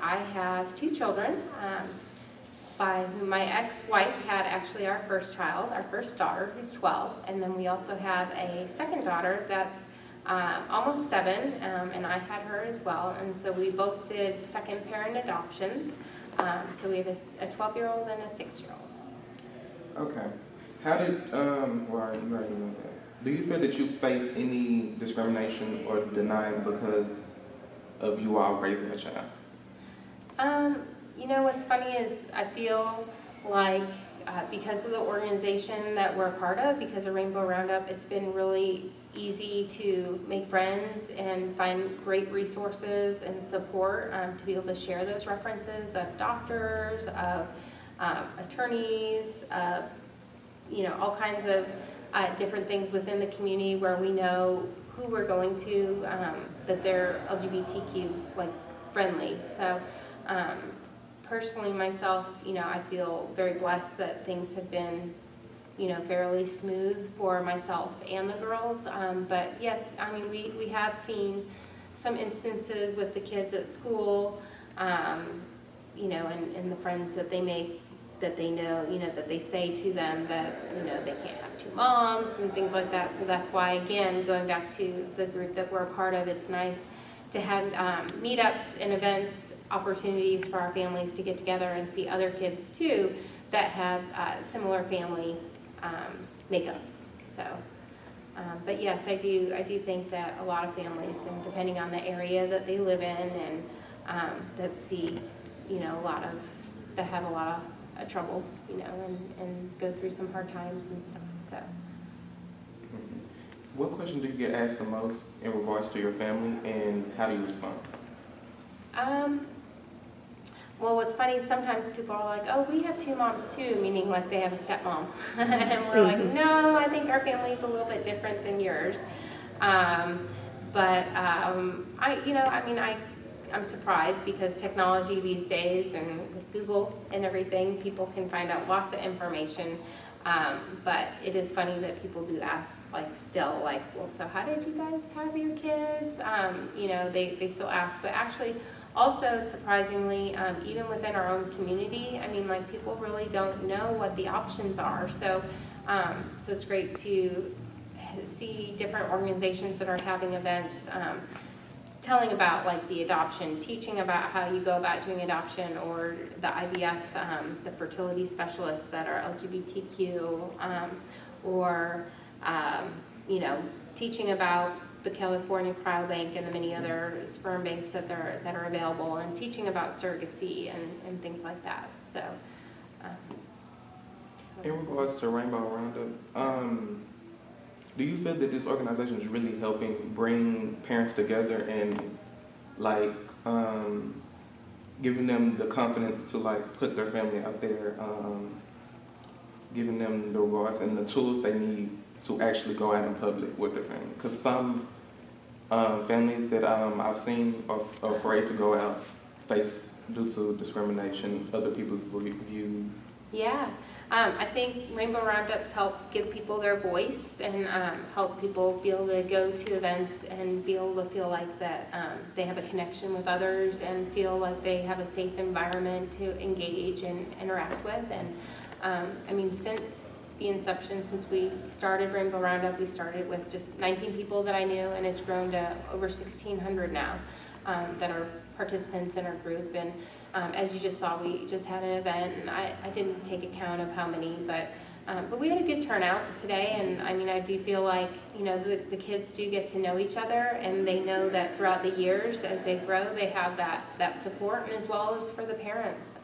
I have two children, by whom my ex-wife had actually our first child, our first daughter, who's 12, and then we also have a second daughter that's almost 7, and I had her as well, and so we both did second parent adoptions. So we have a 12-year-old and a 6-year-old. Okay. How did, well, you already know that. Do you feel that you face any discrimination or denial because of you all raising a child? You know, what's funny is I feel like because of the organization that we're a part of, because of Rainbow Roundup, it's been really easy to make friends and find great resources and support to be able to share those references of doctors, of attorneys, you know, all kinds of different things within the community where we know who we're going to, that they're LGBTQ like friendly. So personally myself, you know, I feel very blessed that things have been, you know, fairly smooth for myself and the girls. But yes, I mean, we have seen some instances with the kids at school, you know, and the friends that they make, that they know, you know, that they say to them that, you know, they can't have two moms and things like that. So that's why, again, going back to the group that we're a part of, it's nice to have meetups and events, opportunities for our families to get together and see other kids too that have similar family makeups. So, but yes, I do think that a lot of families, and depending on the area that they live in, and that see, you know, that have a lot of trouble, you know, and go through some hard times and stuff. So. What question do you get asked the most in regards to your family, and how do you respond? Well, what's funny is sometimes people are like, oh, we have two moms too, meaning like they have a stepmom. And we're like, no, I think our family is a little bit different than yours. I'm surprised because technology these days, and with Google and everything, people can find out lots of information. But it is funny that people do ask, like, still, like, well, so how did you guys have your kids? You know, they still ask, but actually, also surprisingly, even within our own community, I mean, like, people really don't know what the options are. So, so it's great to see different organizations that are having events, telling about like the adoption, teaching about how you go about doing adoption, or the IVF, the fertility specialists that are LGBTQ, or you know, teaching about the California Cryobank and the many other sperm banks that are available, and teaching about surrogacy and things like that. So, in regards to Rainbow Roundup, do you feel that this organization is really helping bring parents together and like giving them the confidence to like put their family out there, giving them the rewards and the tools they need to actually go out in public with their family? Because some families that I've seen are afraid to go out due to discrimination, other people's views. Yeah, I think Rainbow Roundups help give people their voice, and help people be able to go to events and be able to feel like that they have a connection with others and feel like they have a safe environment to engage and interact with. And I mean, since the inception, since we started Rainbow Roundup, we started with just 19 people that I knew, and it's grown to over 1,600 now that are participants in our group. And as you just saw, we just had an event, and I didn't take account of how many, but we had a good turnout today. And I mean, I do feel like, you know, the kids do get to know each other, and they know that throughout the years as they grow, they have that support, and as well as for the parents.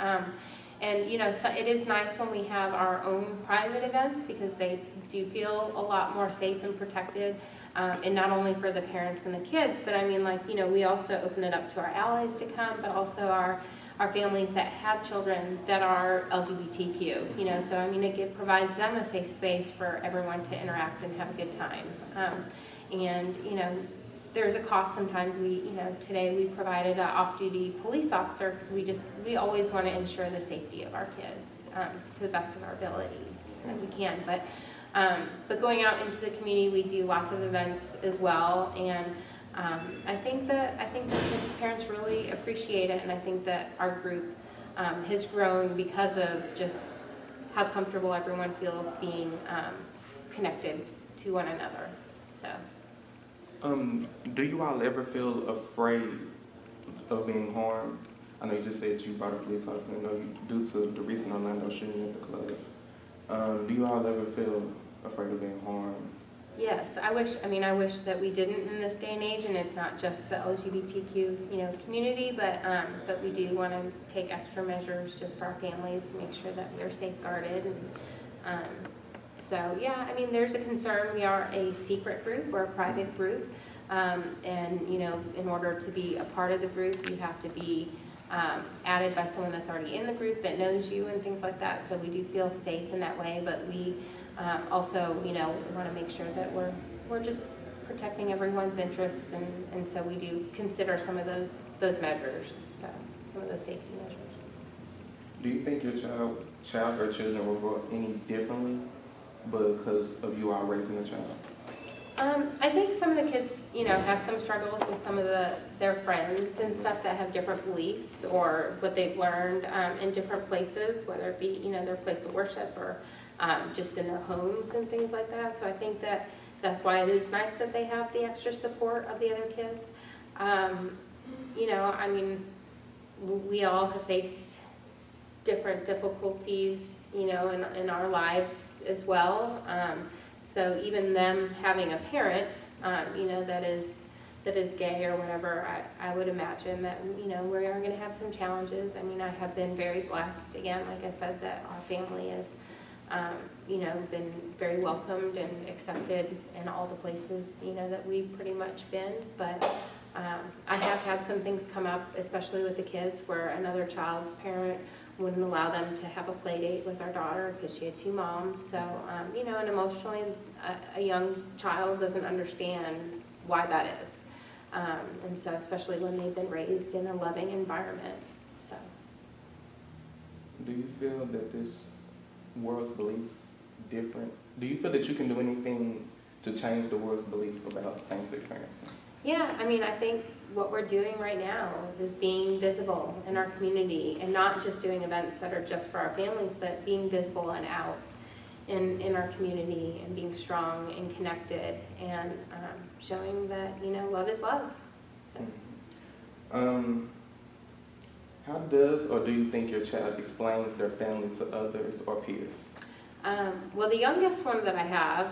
And you know, so it is nice when we have our own private events, because they do feel a lot more safe and protected, and not only for the parents and the kids, but I mean, like, you know, we also open it up to our allies to come, but also our families that have children that are LGBTQ, you know, so I mean, it provides them a safe space for everyone to interact and have a good time. And, you know, there's a cost sometimes. Today we provided an off-duty police officer, because we always want to ensure the safety of our kids to the best of our ability that we can. But going out into the community, we do lots of events as well, and I think that the parents really appreciate it, and I think that our group has grown because of just how comfortable everyone feels being connected to one another. So, Do you all ever feel afraid of being harmed? I know you just said you brought a police officer. I know you, due to the recent Orlando shooting at the club. Do you all ever feel afraid of being harmed? yes, I wish that we didn't in this day and age, and it's not just the LGBTQ, community, but we do want to take extra measures just for our families to make sure that we are safeguarded. And so, yeah, I mean, there's a concern. We are a secret group, we're a private group, and in order to be a part of the group, you have to be added by someone that's already in the group that knows you and things like that. So we do feel safe in that way, but we also, want to make sure that we're just protecting everyone's interests, and so we do consider some of those measures, so some of those safety measures. Do you think your child or children will grow up any differently because of you all raising a child? I think some of the kids, have some struggles with some of their friends and stuff that have different beliefs or what they've learned in different places, whether it be, their place of worship or just in their homes and things like that. So I think that's why it is nice that they have the extra support of the other kids. We all have faced different difficulties, in our lives as well. So even them having a parent, that is gay or whatever, I would imagine that, we are going to have some challenges. I mean, I have been very blessed, again, like I said, that our family is, been very welcomed and accepted in all the places, that we've pretty much been. But I have had some things come up, especially with the kids, where another child's parent wouldn't allow them to have a play date with our daughter because she had two moms. So, and emotionally, a young child doesn't understand why that is. And so, especially when they've been raised in a loving environment. So, Do you feel that this world's beliefs different? Do you feel that you can do anything to change the world's belief about same-sex parenting? yeah, I think what we're doing right now is being visible in our community and not just doing events that are just for our families, but being visible and out in our community and being strong and connected and showing that, love is love. So. How does or do you think your child explains their family to others or peers? Well, the youngest one that I have,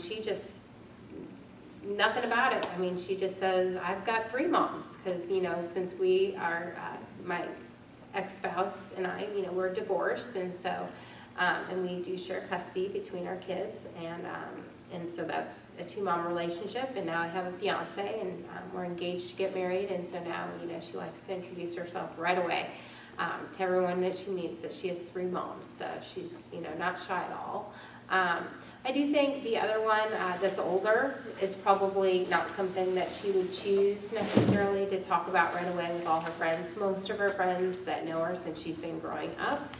she just, nothing about it. She just says, I've got three moms, because, since we are, my ex-spouse and I, we're divorced, and so, and we do share custody between our kids, and so that's a two-mom relationship, and now I have a fiance, and we're engaged to get married, and so now, she likes to introduce herself right away to everyone that she meets, that she has three moms, so she's, not shy at all. I do think the other one that's older is probably not something that she would choose necessarily to talk about right away with all her friends. Most of her friends that know her since she's been growing up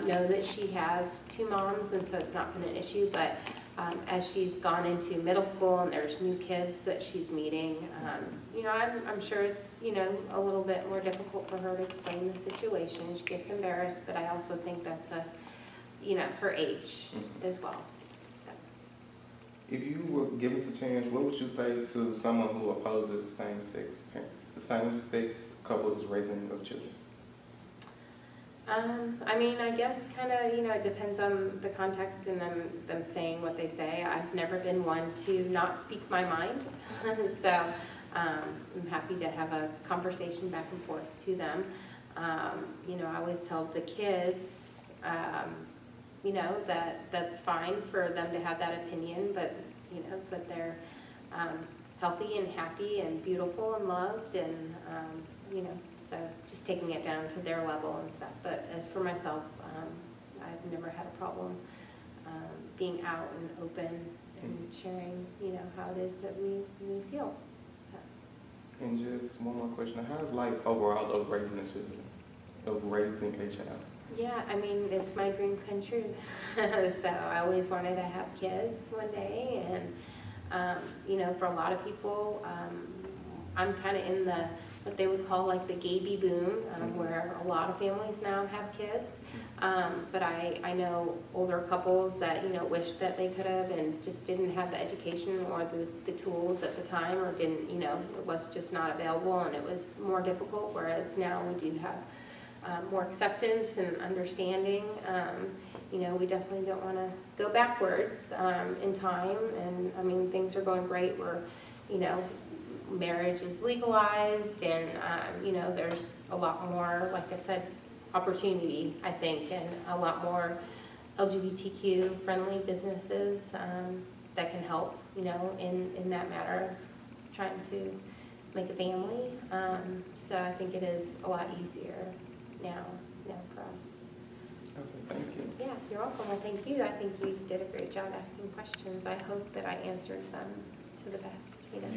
know that she has two moms, and so it's not been an issue, but as she's gone into middle school and there's new kids that she's meeting, I'm sure it's, a little bit more difficult for her to explain the situation. She gets embarrassed, but I also think that's her age as well. So. If you were given the chance, what would you say to someone who opposes same-sex parents, the same-sex couples raising of children? I guess kind of, it depends on the context and them saying what they say. I've never been one to not speak my mind, so I'm happy to have a conversation back and forth to them. I always tell the kids, that's fine for them to have that opinion, but, but they're healthy and happy and beautiful and loved, and, so just taking it down to their level and stuff. But as for myself, I've never had a problem being out and open and sharing, how it is that we feel. So. And just one more question. How's life overall of raising a child? Yeah, it's my dream come true. So I always wanted to have kids one day, and You know, for a lot of people, I'm kind of in the, what they would call like the baby boom, where a lot of families now have kids. But I know older couples that, you know, wish that they could have and just didn't have the education or the tools at the time, or didn't, you know, it was just not available and it was more difficult, whereas now we do have more acceptance and understanding. You know, we definitely don't want to go backwards in time, and I mean, things are going great. We're, you know, marriage is legalized, and you know, there's a lot more, like I said, opportunity, I think, and a lot more LGBTQ friendly businesses that can help, you know, in that matter of trying to make a family. So I think it is a lot easier now for us. Okay, thank you. Yeah, you're welcome. Well, thank you. I think you did a great job asking questions. I hope that I answered them to the best, you know.